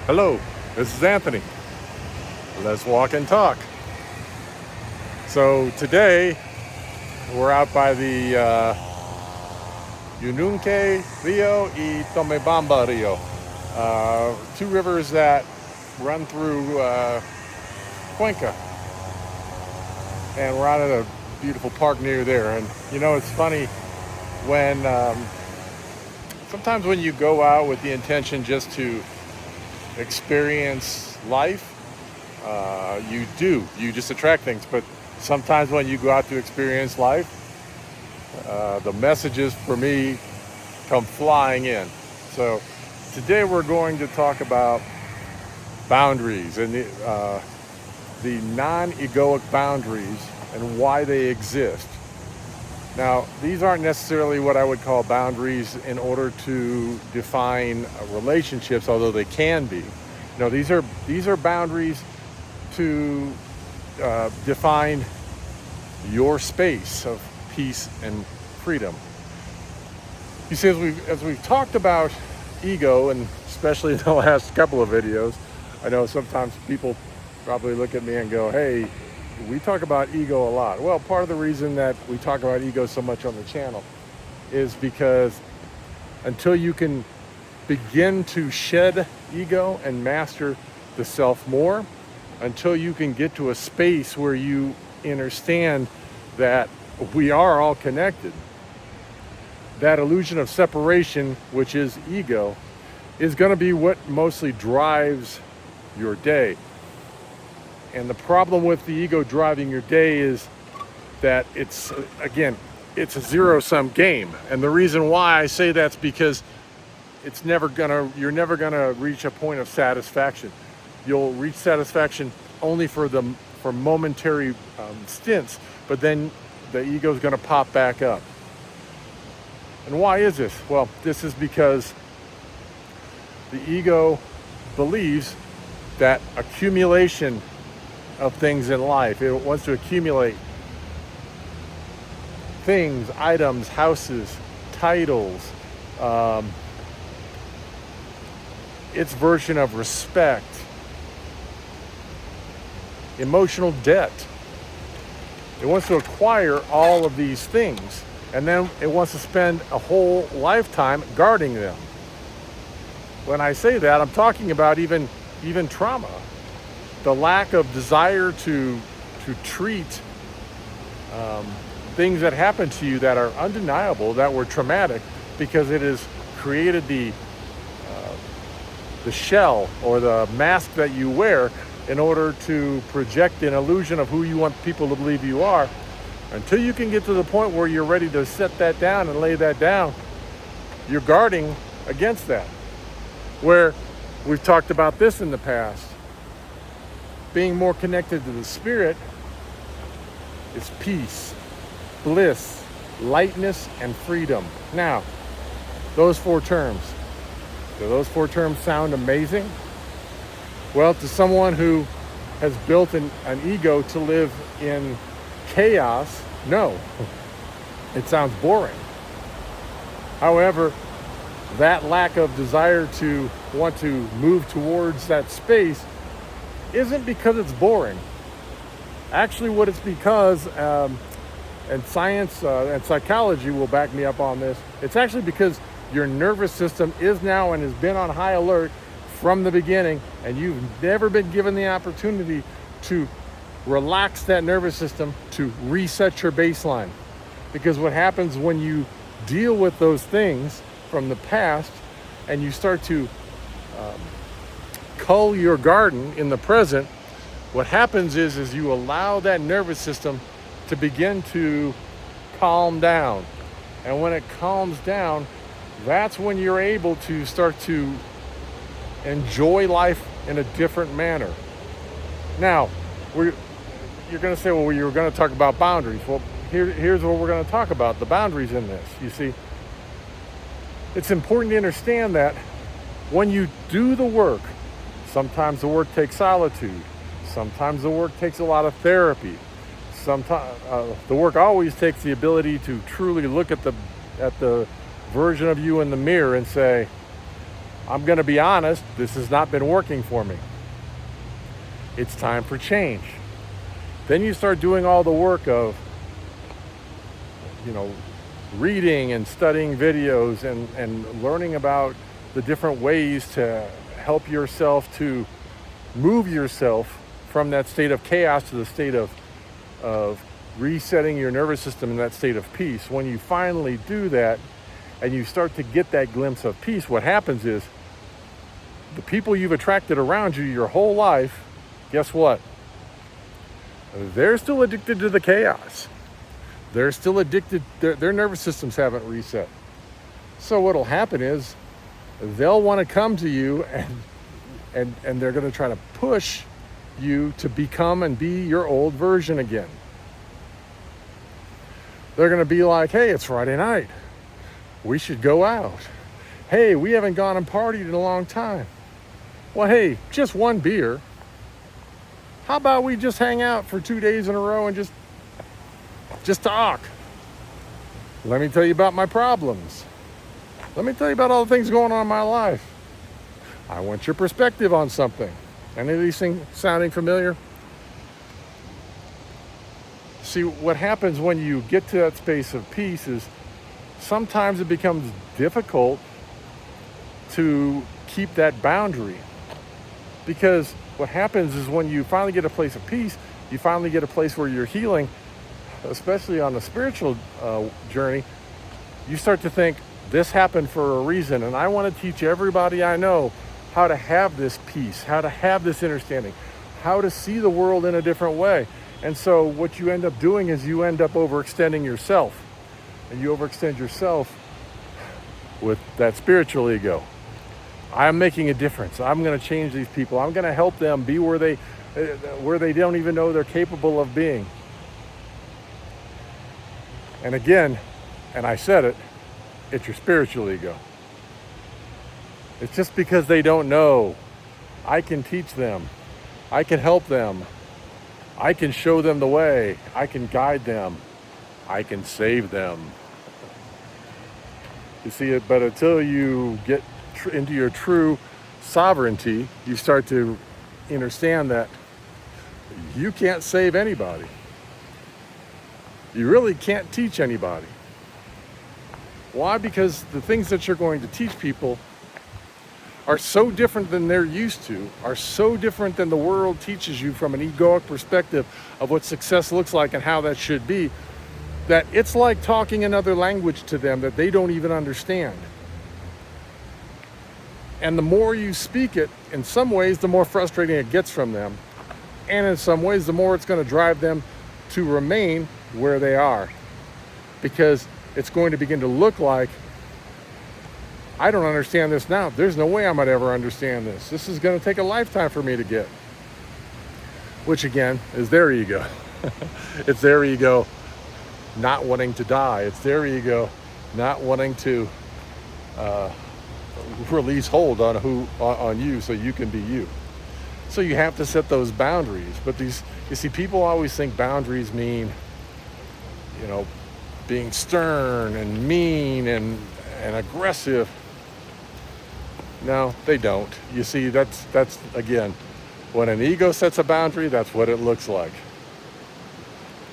Hello, this is Anthony. Let's walk and talk. So today we're out by the Yununque Rio y Tomebamba Rio, two rivers that run through Cuenca, and we're out at a beautiful park near there. And you know, it's funny when sometimes when you go out with the intention just to experience life, you just attract things. But sometimes when you go out to experience life, the messages for me come flying in. So today we're going to talk about boundaries and the non-egoic boundaries and why they exist. Now, these aren't necessarily what I would call boundaries in order to define relationships, although they can be. No, these are boundaries to define your space of peace and freedom. You see, as we've talked about ego, and especially in the last couple of videos, I know sometimes people probably look at me and go, "Hey, we talk about ego a lot." Well, part of the reason that we talk about ego so much on the channel is because until you can begin to shed ego and master the self more, until you can get to a space where you understand that we are all connected, that illusion of separation, which is ego, is going to be what mostly drives your day. And the problem with the ego driving your day is that it's a zero-sum game. And the reason why I say that's because you're never gonna reach a point of satisfaction. You'll reach satisfaction only for momentary stints, but then the ego's gonna pop back up. And why is this? Well, this is because the ego believes that accumulation of things in life, it wants to accumulate things, items, houses, titles, its version of respect, emotional debt. It wants to acquire all of these things, and then it wants to spend a whole lifetime guarding them. When I say that, I'm talking about even trauma. The lack of desire to treat things that happen to you that are undeniable, that were traumatic, because it has created the shell or the mask that you wear in order to project an illusion of who you want people to believe you are. Until you can get to the point where you're ready to set that down and lay that down, you're guarding against that. Where we've talked about this in the past. Being more connected to the spirit is peace, bliss, lightness, and freedom. Now, those four terms. Do those four terms sound amazing? Well, to someone who has built an ego to live in chaos, no. It sounds boring. However, that lack of desire to want to move towards that space isn't because it's boring. Actually, what it's because, and science and psychology will back me up on this, it's actually because your nervous system is now and has been on high alert from the beginning, and you've never been given the opportunity to relax that nervous system to reset your baseline. Because what happens when you deal with those things from the past and you start to cull your garden in the present, what happens is you allow that nervous system to begin to calm down. And when it calms down, that's when you're able to start to enjoy life in a different manner. Now, you're going to say, well, you were going to talk about boundaries. Well, here's what we're going to talk about, the boundaries in this. You see, it's important to understand that when you do the work, sometimes the work takes solitude. Sometimes the work takes a lot of therapy. Sometimes the work always takes the ability to truly look at the version of you in the mirror and say, I'm going to be honest, this has not been working for me. It's time for change. Then you start doing all the work of, reading and studying videos and learning about the different ways to help yourself to move yourself from that state of chaos to the state of resetting your nervous system in that state of peace. When you finally do that and you start to get that glimpse of peace, what happens is the people you've attracted around you your whole life, guess what? They're still addicted to the chaos. They're still addicted, their nervous systems haven't reset. So what'll happen is they'll want to come to you and they're going to try to push you to become and be your old version again. They're going to be like, hey, it's Friday night. We should go out. Hey, we haven't gone and partied in a long time. Well, hey, just one beer. How about we just hang out for 2 days in a row and just talk? Let me tell you about my problems. Let me tell you about all the things going on in my life. I want your perspective on something. Any of these things sounding familiar? See, what happens when you get to that space of peace is sometimes it becomes difficult to keep that boundary. Because what happens is when you finally get a place of peace, you finally get a place where you're healing, especially on the spiritual journey, you start to think, this happened for a reason, and I want to teach everybody I know how to have this peace, how to have this understanding, how to see the world in a different way. And so what you end up doing is you end up overextending yourself, and you overextend yourself with that spiritual ego. I'm making a difference. I'm going to change these people. I'm going to help them be where they don't even know they're capable of being. And again, and I said it, it's your spiritual ego. It's just because they don't know. I can teach them. I can help them. I can show them the way. I can guide them. I can save them. You see it, but until you get into your true sovereignty, you start to understand that you can't save anybody. You really can't teach anybody. Why? Because the things that you're going to teach people are so different than they're used to, are so different than the world teaches you from an egoic perspective of what success looks like and how that should be, that it's like talking another language to them that they don't even understand. And the more you speak it, in some ways, the more frustrating it gets from them. And in some ways, the more it's going to drive them to remain where they are. Because it's going to begin to look like, I don't understand this now. There's no way I might ever understand this. This is going to take a lifetime for me to get. Which again, is their ego. It's their ego not wanting to die. It's their ego not wanting to release hold on you so you can be you. So you have to set those boundaries. But you see, people always think boundaries mean, being stern and mean and aggressive. No, they don't. You see, that's again, when an ego sets a boundary, that's what it looks like.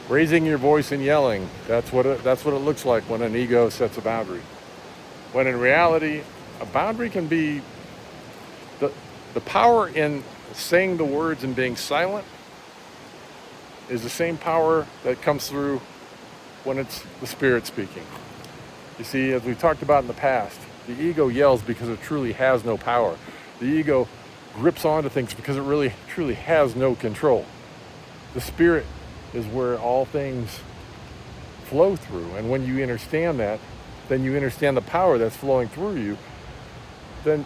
Raising your voice and yelling, that's what it looks like when an ego sets a boundary. When in reality, a boundary can be the power in saying the words and being silent is the same power that comes through when it's the spirit speaking. You see, as we've talked about in the past, the ego yells because it truly has no power. The ego grips onto things because it really, truly has no control. The spirit is where all things flow through. And when you understand that, then you understand the power that's flowing through you. Then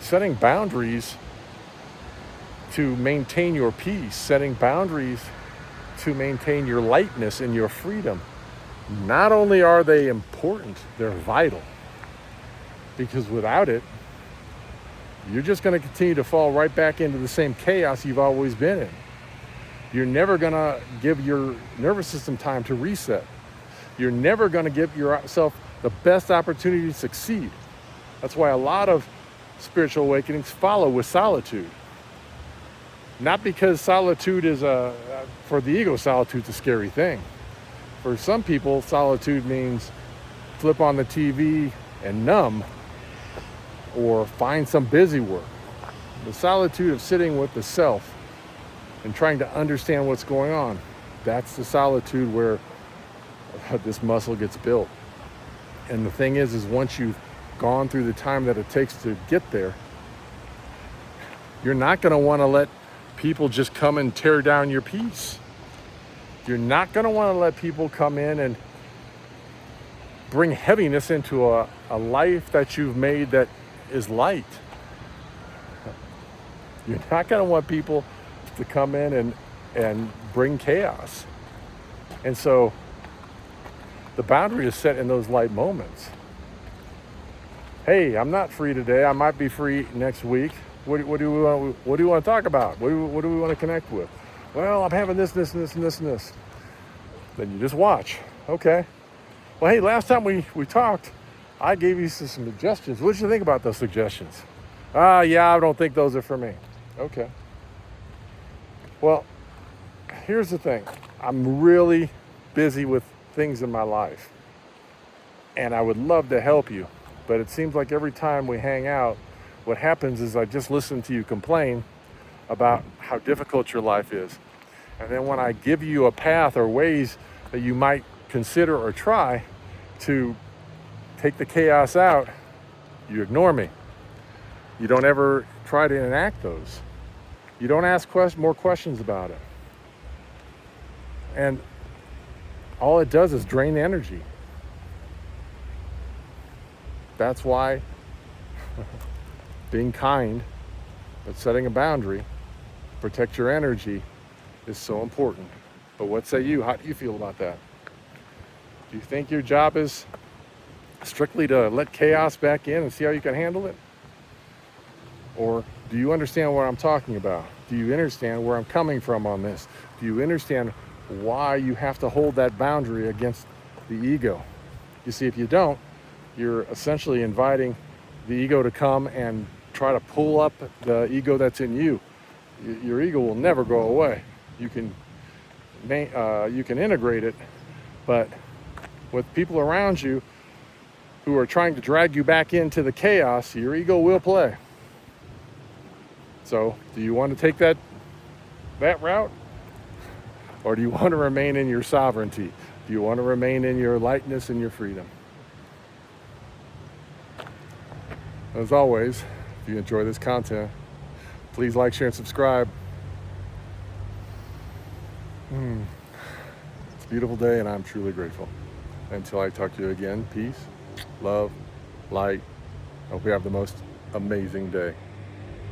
setting boundaries to maintain your peace, setting boundaries to maintain your lightness and your freedom, not only are they important, they're vital. Because without it, you're just going to continue to fall right back into the same chaos you've always been in. You're never going to give your nervous system time to reset. You're never going to give yourself the best opportunity to succeed. That's why a lot of spiritual awakenings follow with solitude. Not because solitude is for the ego, solitude's a scary thing. For some people, solitude means flip on the TV and numb, or find some busy work. The solitude of sitting with the self and trying to understand what's going on, that's the solitude where this muscle gets built. And the thing is once you've gone through the time that it takes to get there, you're not going to want to let people just come and tear down your peace. You're not going to want to let people come in and bring heaviness into a life that you've made that is light. You're not going to want people to come in and bring chaos. And so the boundary is set in those light moments. Hey, I'm not free today. I might be free next week. What do you want to talk about? What do we want to connect with? Well, I'm having this, and this. Then you just watch. Okay. Well, hey, last time we talked, I gave you some suggestions. What did you think about those suggestions? Yeah, I don't think those are for me. Okay. Well, here's the thing. I'm really busy with things in my life, and I would love to help you, but it seems like every time we hang out, what happens is I just listen to you complain about how difficult your life is. And then when I give you a path or ways that you might consider or try to take the chaos out, you ignore me. You don't ever try to enact those. You don't ask more questions about it. And all it does is drain energy. That's why being kind, but setting a boundary, protect your energy, is so important. But what say you? How do you feel about that? Do you think your job is strictly to let chaos back in and see how you can handle it? Or do you understand what I'm talking about? Do you understand where I'm coming from on this? Do you understand why you have to hold that boundary against the ego? You see, if you don't, you're essentially inviting the ego to come and try to pull up the ego that's in you. Your ego will never go away. You can integrate it, but with people around you who are trying to drag you back into the chaos, your ego will play. So, do you want to take that route? Or do you want to remain in your sovereignty? Do you want to remain in your lightness and your freedom? As always, if you enjoy this content, please like, share, and subscribe. It's a beautiful day, and I'm truly grateful. Until I talk to you again, peace, love, light. I hope you have the most amazing day.